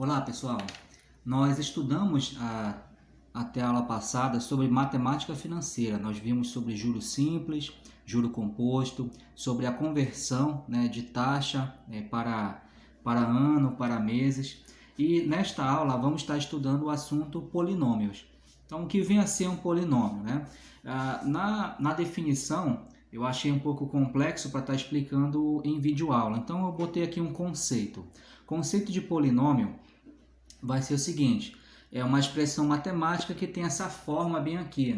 Olá pessoal, nós estudamos até a aula passada sobre matemática financeira. Nós vimos sobre juro simples, juro composto, sobre a conversão, de taxa para ano, para meses. E nesta aula vamos estar estudando o assunto polinômios. Então, o que vem a ser um polinômio? Na definição, eu achei um pouco complexo para estar explicando em videoaula. Então, eu botei aqui um conceito. Conceito de polinômio vai ser o seguinte: é uma expressão matemática que tem essa forma bem aqui,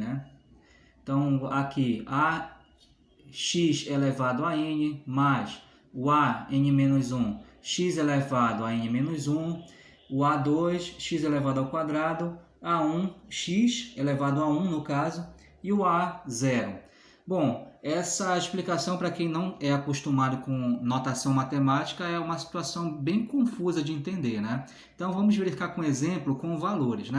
Então, aqui, ax elevado a n mais o a n-1, x elevado a n-1, o a2, x elevado ao quadrado, a1, x elevado a 1 no caso, e o a0. Bom, essa explicação, para quem não é acostumado com notação matemática, é uma situação bem confusa de entender, Então, vamos verificar com exemplo com valores,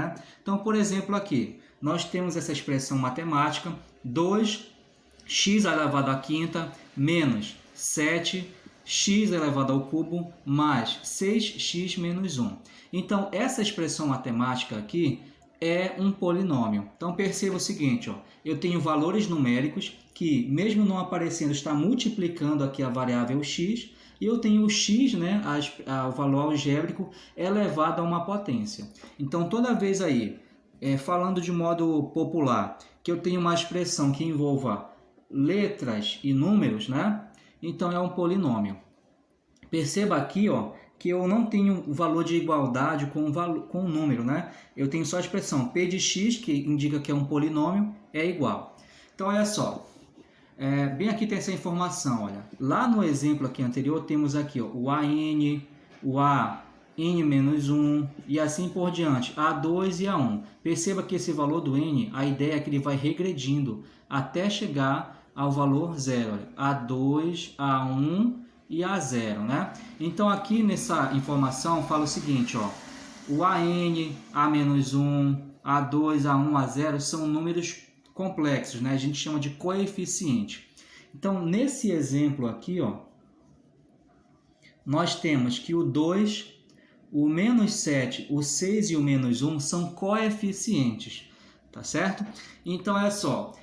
Então, por exemplo, aqui, nós temos essa expressão matemática, 2x elevado à quinta menos 7x elevado ao cubo mais 6x menos 1. Então, essa expressão matemática aqui é um polinômio. Então, perceba o seguinte, eu tenho valores numéricos que, mesmo não aparecendo, está multiplicando aqui a variável x, e eu tenho o x, o valor algébrico, elevado a uma potência. Então, toda vez aí, falando de modo popular, que eu tenho uma expressão que envolva letras e números, Então, é um polinômio. Perceba aqui, que eu não tenho o valor de igualdade com o número, Eu tenho só a expressão p de x, que indica que é um polinômio, é igual. Então, olha só. Bem aqui tem essa informação, olha. Lá no exemplo aqui anterior, temos aqui, o AN, o AN-1 e assim por diante, A2 e A1. Perceba que esse valor do N, a ideia é que ele vai regredindo até chegar ao valor zero. Olha. A2, A1 e A0, Então, aqui nessa informação, fala o seguinte, o AN, A-1, A2, A1, A0 são números complexos, A gente chama de coeficiente. Então, nesse exemplo aqui, nós temos que o 2, o menos 7, o 6 e o menos 1 são coeficientes, tá certo? Então, olha só.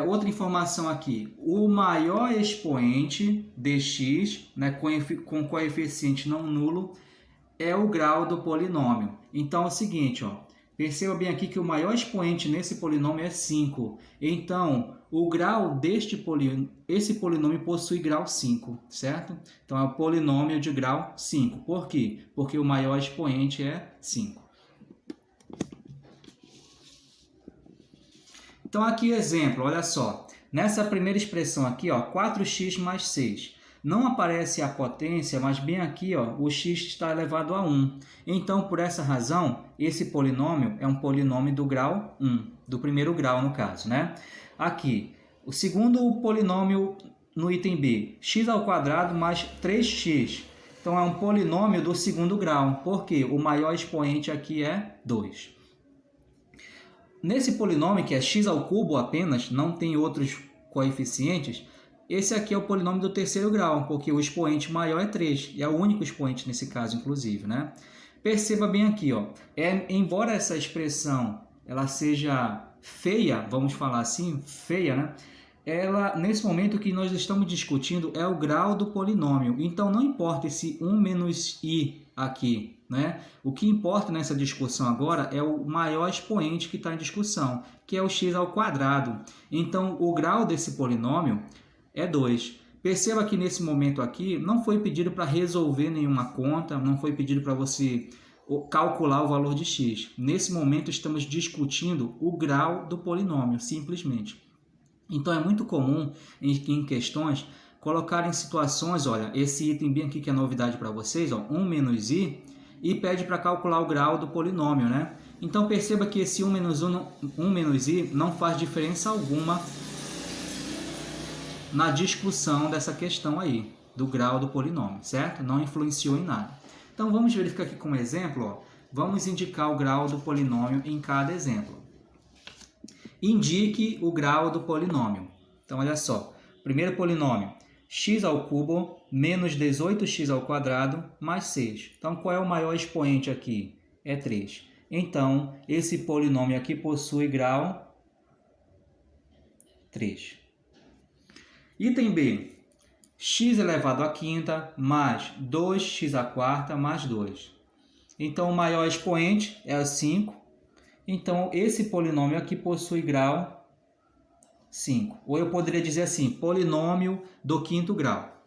Outra informação aqui, o maior expoente de x, com coeficiente não nulo, é o grau do polinômio. Então é o seguinte, perceba bem aqui que o maior expoente nesse polinômio é 5. Então, o grau esse polinômio possui grau 5, certo? Então é o polinômio de grau 5. Por quê? Porque o maior expoente é 5. Então, aqui exemplo, olha só. Nessa primeira expressão aqui, 4x mais 6. Não aparece a potência, mas bem aqui, o x está elevado a 1. Então, por essa razão, esse polinômio é um polinômio do grau 1, do primeiro grau no caso, Aqui, o segundo polinômio no item B, x ao quadrado mais 3x. Então, é um polinômio do segundo grau, porque o maior expoente aqui é 2. Nesse polinômio, que é x ao cubo apenas, não tem outros coeficientes, esse aqui é o polinômio do terceiro grau, porque o expoente maior é 3, e é o único expoente nesse caso, inclusive, Perceba bem aqui, embora essa expressão ela seja feia, vamos falar assim, feia, ela, nesse momento, o que nós estamos discutindo é o grau do polinômio. Então, não importa esse 1 menos i aqui, O que importa nessa discussão agora é o maior expoente que está em discussão, que é o x ao quadrado. Então, o grau desse polinômio é 2. Perceba que nesse momento aqui não foi pedido para resolver nenhuma conta, não foi pedido para você calcular o valor de x. Nesse momento estamos discutindo o grau do polinômio, simplesmente. Então é muito comum em questões colocarem situações, olha, esse item bem aqui que é novidade para vocês, 1 menos i, e pede para calcular o grau do polinômio, Então perceba que esse 1 menos i não faz diferença alguma na discussão dessa questão aí, do grau do polinômio, certo? Não influenciou em nada. Então, vamos verificar aqui como exemplo, vamos indicar o grau do polinômio em cada exemplo. Indique o grau do polinômio. Então, olha só, primeiro polinômio, x ao cubo menos 18x ao quadrado mais 6. Então, qual é o maior expoente aqui? É 3. Então, esse polinômio aqui possui grau 3. Item B. X elevado à quinta mais 2x à quarta mais 2. Então, o maior expoente é o 5. Então, esse polinômio aqui possui grau 5. Ou eu poderia dizer assim, polinômio do quinto grau.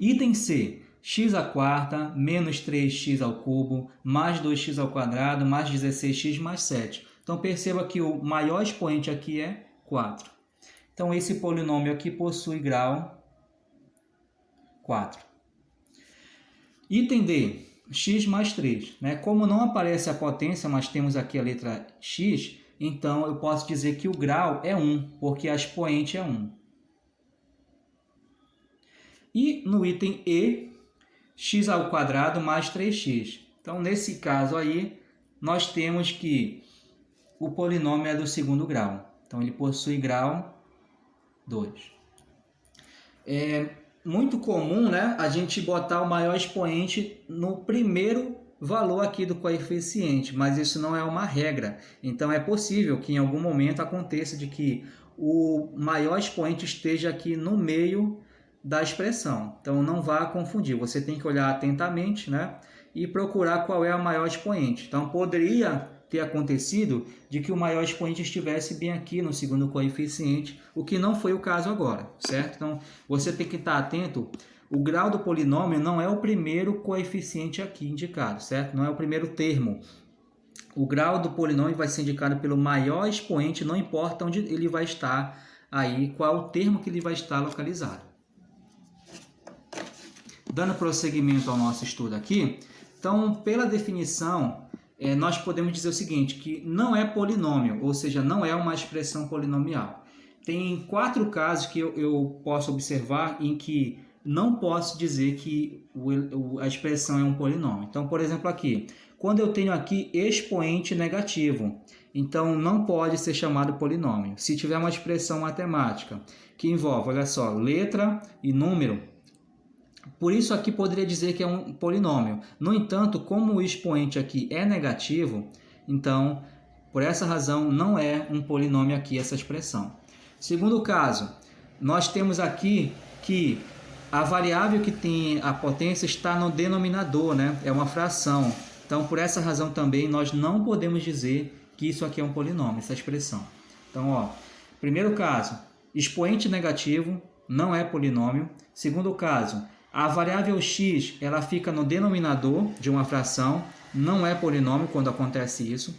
Item C. X à quarta menos 3x ao cubo mais 2x ao quadrado mais 16x mais 7. Então, perceba que o maior expoente aqui é 4. Então, esse polinômio aqui possui grau 4. Item D, x mais 3. Né? Como não aparece a potência, mas temos aqui a letra x, então eu posso dizer que o grau é 1, porque a expoente é 1. E no item E, x ao quadrado mais 3x. Então, nesse caso aí, nós temos que o polinômio é do segundo grau. Então, ele possui grau 2. É muito comum, né, a gente botar o maior expoente no primeiro valor aqui do coeficiente, mas isso não é uma regra. Então, é possível que em algum momento aconteça de que o maior expoente esteja aqui no meio da expressão. Então, não vá confundir. Você tem que olhar atentamente, né, e procurar qual é a maior expoente. Então, poderia ter acontecido de que o maior expoente estivesse bem aqui no segundo coeficiente, o que não foi o caso agora, certo? Então, você tem que estar atento. O grau do polinômio não é o primeiro coeficiente aqui indicado, certo? Não é o primeiro termo. O grau do polinômio vai ser indicado pelo maior expoente, não importa onde ele vai estar aí, qual o termo que ele vai estar localizado. Dando prosseguimento ao nosso estudo aqui, então, pela definição, nós podemos dizer o seguinte, que não é polinômio, ou seja, não é uma expressão polinomial. Tem 4 casos que eu posso observar em que não posso dizer que a expressão é um polinômio. Então, por exemplo, aqui, quando eu tenho aqui expoente negativo, então não pode ser chamado polinômio. Se tiver uma expressão matemática que envolve, olha só, letra e número, por isso aqui poderia dizer que é um polinômio. No entanto, como o expoente aqui é negativo, então, por essa razão, não é um polinômio aqui essa expressão. Segundo caso, nós temos aqui que a variável que tem a potência está no denominador, né? É uma fração. Então, por essa razão também, nós não podemos dizer que isso aqui é um polinômio, essa expressão. Então, ó, primeiro caso, expoente negativo não é polinômio. Segundo caso, a variável x ela fica no denominador de uma fração, não é polinômio quando acontece isso.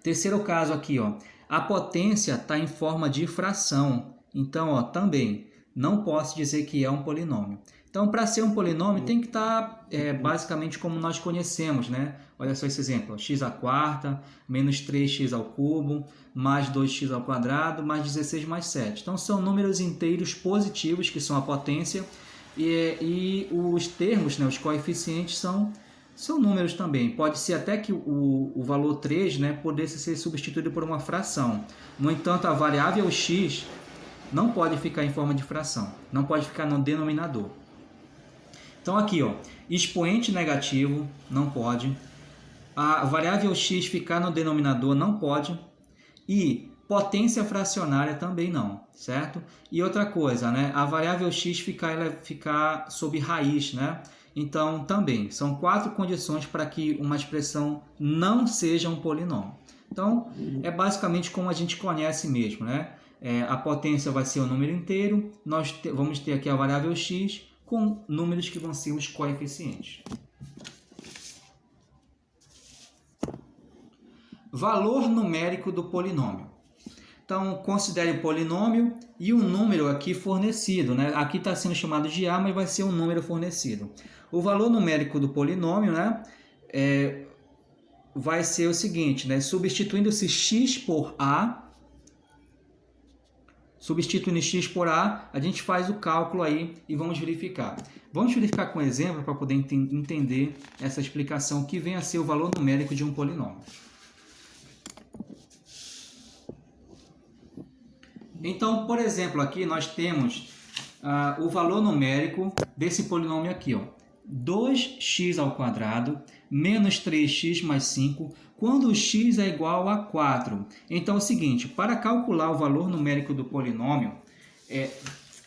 Terceiro caso aqui, ó, a potência está em forma de fração, então ó, também não posso dizer que é um polinômio. Então, para ser um polinômio, tem que estar basicamente como nós conhecemos, né? Olha só esse exemplo, ó, x à quarta, menos 3x ao cubo, mais 2x ao quadrado, mais 16 mais 7. Então, são números inteiros positivos, que são a potência, e os termos, né, os coeficientes, são números também. Pode ser até que o valor 3, né, pudesse ser substituído por uma fração. No entanto, a variável x não pode ficar em forma de fração, não pode ficar no denominador. Então aqui, ó, expoente negativo não pode, a variável x ficar no denominador não pode, e potência fracionária também não, certo? E outra coisa, né, a variável x ficar sob raiz, né? Então também são 4 condições para que uma expressão não seja um polinômio. Então é basicamente como a gente conhece mesmo, né? A potência vai ser o número inteiro, nós vamos ter aqui a variável x com números que vão ser os coeficientes. Valor numérico do polinômio. Então, considere o polinômio e o número aqui fornecido, né? Aqui está sendo chamado de A, mas vai ser um número fornecido. O valor numérico do polinômio, né, vai ser o seguinte, né? Substituindo-se x por A, a gente faz o cálculo aí e vamos verificar. Vamos verificar com um exemplo para poder entender essa explicação que vem a ser o valor numérico de um polinômio. Então, por exemplo, aqui nós temos o valor numérico desse polinômio aqui, ó, 2x² menos 3x mais 5, quando x é igual a 4. Então é o seguinte, para calcular o valor numérico do polinômio,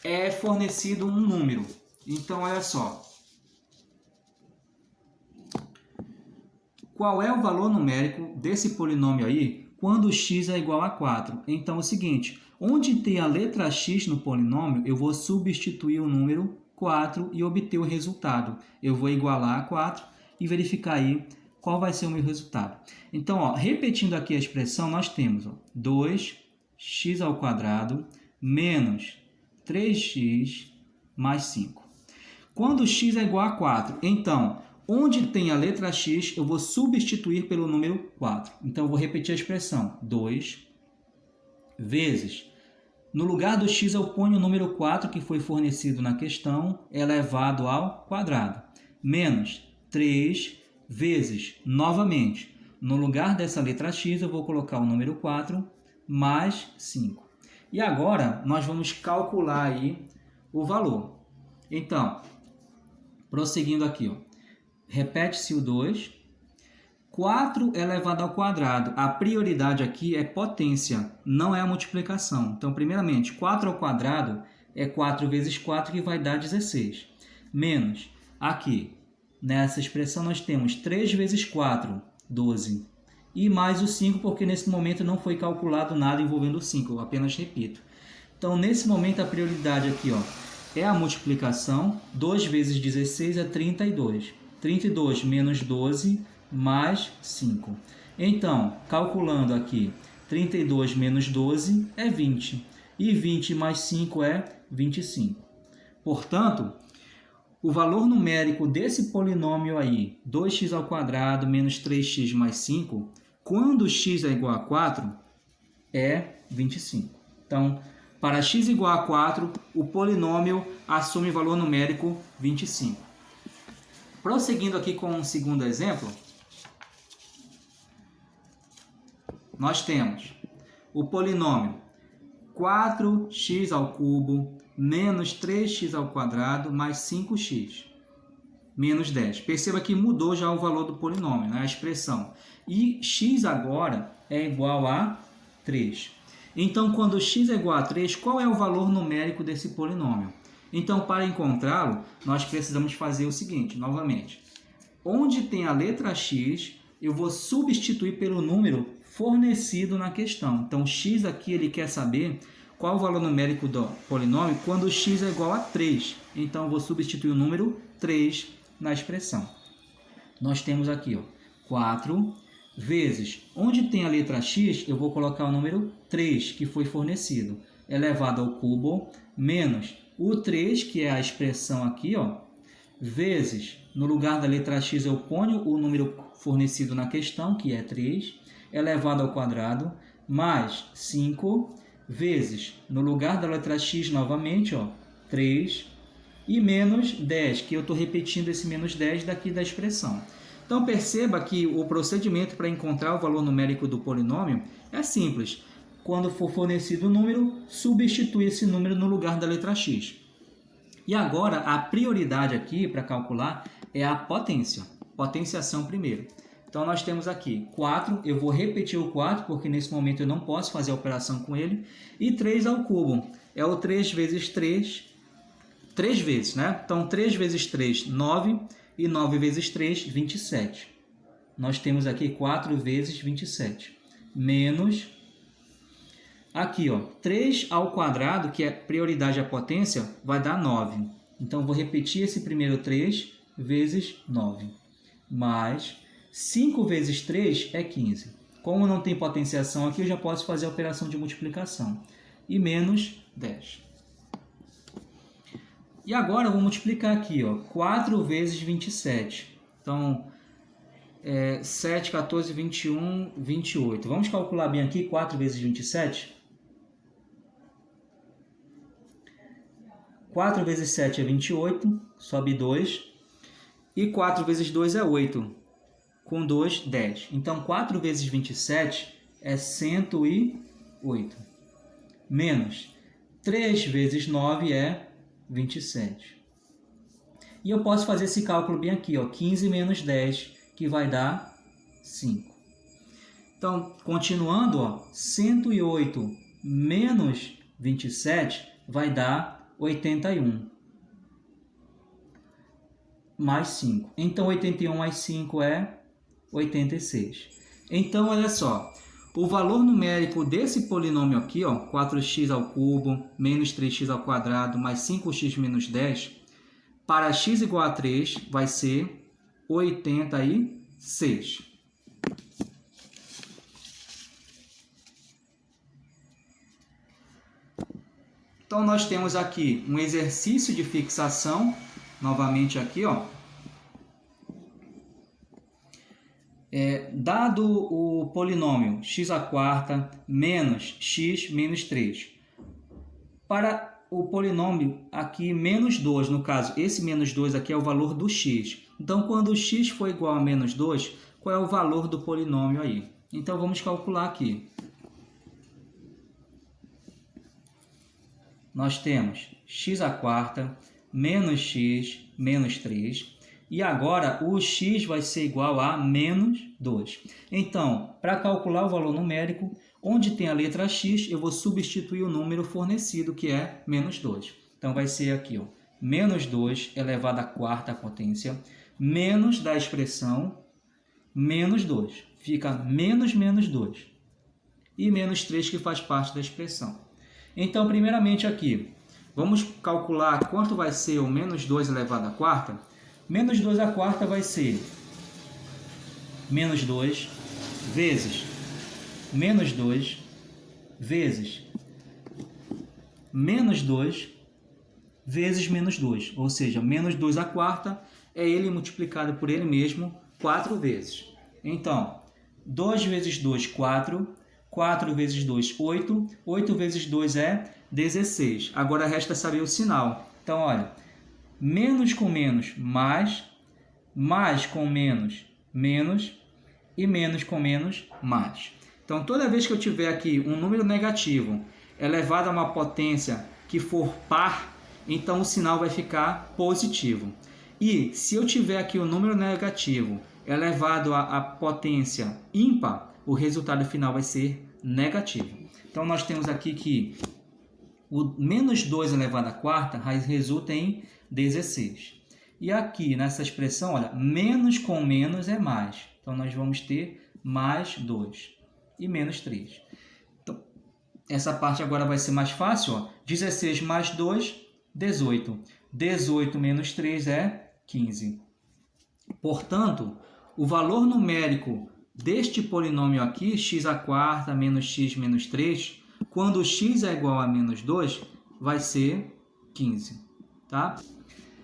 é fornecido um número. Então, olha só. Qual é o valor numérico desse polinômio aí quando x é igual a 4? Então, é o seguinte, onde tem a letra x no polinômio, eu vou substituir o número 4 e obter o resultado. Eu vou igualar a 4 e verificar aí qual vai ser o meu resultado. Então, ó, repetindo aqui a expressão, nós temos 2x² menos 3x mais 5. Quando x é igual a 4, então, onde tem a letra x, eu vou substituir pelo número 4. Então, eu vou repetir a expressão, 2 vezes, no lugar do x eu ponho o número 4 que foi fornecido na questão, elevado ao quadrado, menos 3 vezes, novamente, no lugar dessa letra x eu vou colocar o número 4 mais 5. E agora, nós vamos calcular aí o valor. Então, prosseguindo aqui, ó, repete-se o 2. 4 elevado ao quadrado. A prioridade aqui é potência, não é a multiplicação. Então, primeiramente, 4 ao quadrado é 4 vezes 4, que vai dar 16. Menos, aqui, nessa expressão, nós temos 3 vezes 4, 12. E mais o 5, porque nesse momento não foi calculado nada envolvendo o 5, eu apenas repito. Então, nesse momento, a prioridade aqui, ó, é a multiplicação. 2 vezes 16 é 32. 32 menos 12 mais 5. Então, calculando aqui, 32 menos 12 é 20. E 20 mais 5 é 25. Portanto, o valor numérico desse polinômio aí, 2x² menos 3x mais 5, quando x é igual a 4, é 25. Então, para x igual a 4, o polinômio assume valor numérico 25. Prosseguindo aqui com um segundo exemplo, nós temos o polinômio 4x³ menos 3x² mais 5x menos 10. Perceba que mudou já o valor do polinômio, né? A expressão. E x agora é igual a 3. Então, quando x é igual a 3, qual é o valor numérico desse polinômio? Então, para encontrá-lo, nós precisamos fazer o seguinte, novamente. Onde tem a letra x, eu vou substituir pelo número fornecido na questão. Então, x aqui ele quer saber qual o valor numérico do polinômio quando x é igual a 3. Então, eu vou substituir o número 3 na expressão. Nós temos aqui, ó, 4 vezes, onde tem a letra x, eu vou colocar o número 3, que foi fornecido, elevado ao cubo, menos o 3, que é a expressão aqui, ó, vezes, no lugar da letra x eu ponho o número fornecido na questão, que é 3, elevado ao quadrado, mais 5, vezes, no lugar da letra x novamente, ó, 3, e menos 10, que eu estou repetindo esse menos 10 daqui da expressão. Então, perceba que o procedimento para encontrar o valor numérico do polinômio é simples. Quando for fornecido o número, substitui esse número no lugar da letra x. E agora, a prioridade aqui para calcular é a potência. Potenciação primeiro. Então, nós temos aqui 4, eu vou repetir o 4, porque nesse momento eu não posso fazer a operação com ele, e 3 ao cubo. É o 3 vezes 3, 3 vezes, né? Então, 3 vezes 3, 9, e 9 vezes 3, 27. Nós temos aqui 4 vezes 27, menos, aqui, ó, 3 ao quadrado, que é prioridade à potência, vai dar 9. Então, vou repetir esse primeiro 3 vezes 9, mais 5 vezes 3 é 15. Como não tem potenciação aqui, eu já posso fazer a operação de multiplicação. E menos 10. E agora eu vou multiplicar aqui, ó, 4 vezes 27. Então, 7, 14, 21, 28. Vamos calcular bem aqui, 4 vezes 27. 4 vezes 7 é 28, sobe 2. E 4 vezes 2 é 8. Com 2, 10. Então, 4 vezes 27 é 108. Menos 3 vezes 9 é 27. E eu posso fazer esse cálculo bem aqui, ó, 15 menos 10, que vai dar 5. Então, continuando, ó, 108 menos 27 vai dar 81. Mais 5. Então, 81 mais 5 é 86. Então, olha só. O valor numérico desse polinômio aqui, ó, 4x ao cubo menos 3x ao quadrado mais 5x menos 10, para x igual a 3, vai ser 86. Então, nós temos aqui um exercício de fixação, novamente aqui, ó. Dado o polinômio x² menos x menos 3, para o polinômio aqui menos 2, no caso, esse menos 2 aqui é o valor do x. Então, quando o x for igual a menos 2, qual é o valor do polinômio aí? Então, vamos calcular aqui. Nós temos x² menos x menos 3. E agora, o x vai ser igual a menos 2. Então, para calcular o valor numérico, onde tem a letra x, eu vou substituir o número fornecido, que é menos 2. Então, vai ser aqui, ó, menos 2 elevado à quarta potência, menos da expressão menos 2. Fica menos 2. E menos 3, que faz parte da expressão. Então, primeiramente aqui, vamos calcular quanto vai ser o menos 2 elevado à quarta. Menos 2 à quarta vai ser menos 2 vezes menos 2 vezes menos 2 vezes menos 2. Ou seja, menos 2 à quarta é ele multiplicado por ele mesmo 4 vezes. Então, 2 vezes 2, 4. 4 vezes 2, 8. 8 vezes 2 é 16. Agora resta saber o sinal. Então, olha, menos com menos, mais com menos, menos, e menos com menos, mais. Então, toda vez que eu tiver aqui um número negativo elevado a uma potência que for par, então o sinal vai ficar positivo. E se eu tiver aqui um número negativo elevado a potência ímpar, o resultado final vai ser negativo. Então, nós temos aqui que o menos 2 elevado à quarta resulta em 16. E aqui, nessa expressão, olha, menos com menos é mais. Então, nós vamos ter mais 2 e menos 3. Então, essa parte agora vai ser mais fácil, ó. 16 mais 2, 18. 18 menos 3 é 15. Portanto, o valor numérico deste polinômio aqui, x² menos x menos 3, quando x é igual a menos 2, vai ser 15. Tá?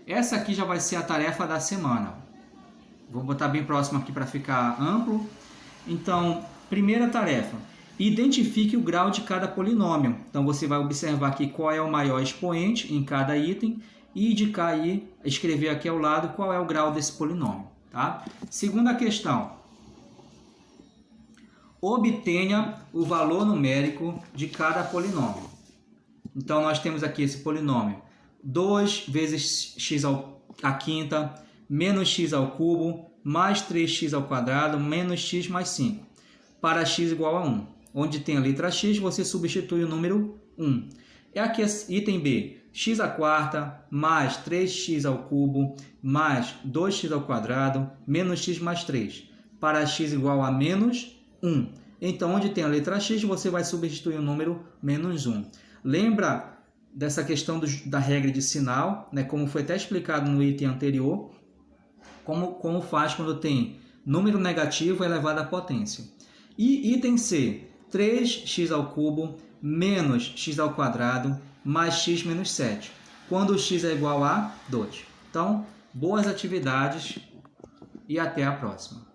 Essa aqui já vai ser a tarefa da semana. Vou botar bem próximo aqui para ficar amplo. Então, primeira tarefa. Identifique o grau de cada polinômio. Então, você vai observar aqui qual é o maior expoente em cada item e indicar aí, escrever aqui ao lado qual é o grau desse polinômio. Tá? Segunda questão. Obtenha o valor numérico de cada polinômio. Então, nós temos aqui esse polinômio. 2 vezes x à quinta, menos x ao cubo, mais 3x ao quadrado, menos x mais 5. Para x igual a 1. Onde tem a letra x, você substitui o número 1. É aqui item B. x² mais 3x ao cubo, mais 2x ao quadrado, menos x mais 3. Para x igual a menos 1. Então, onde tem a letra x, você vai substituir o número menos 1. Lembra dessa questão da regra de sinal, né, como foi até explicado no item anterior, como faz quando tem número negativo elevado à potência. E item C, 3x ao cubo menos x ao quadrado mais x menos 7, quando o x é igual a 2. Então, boas atividades e até a próxima.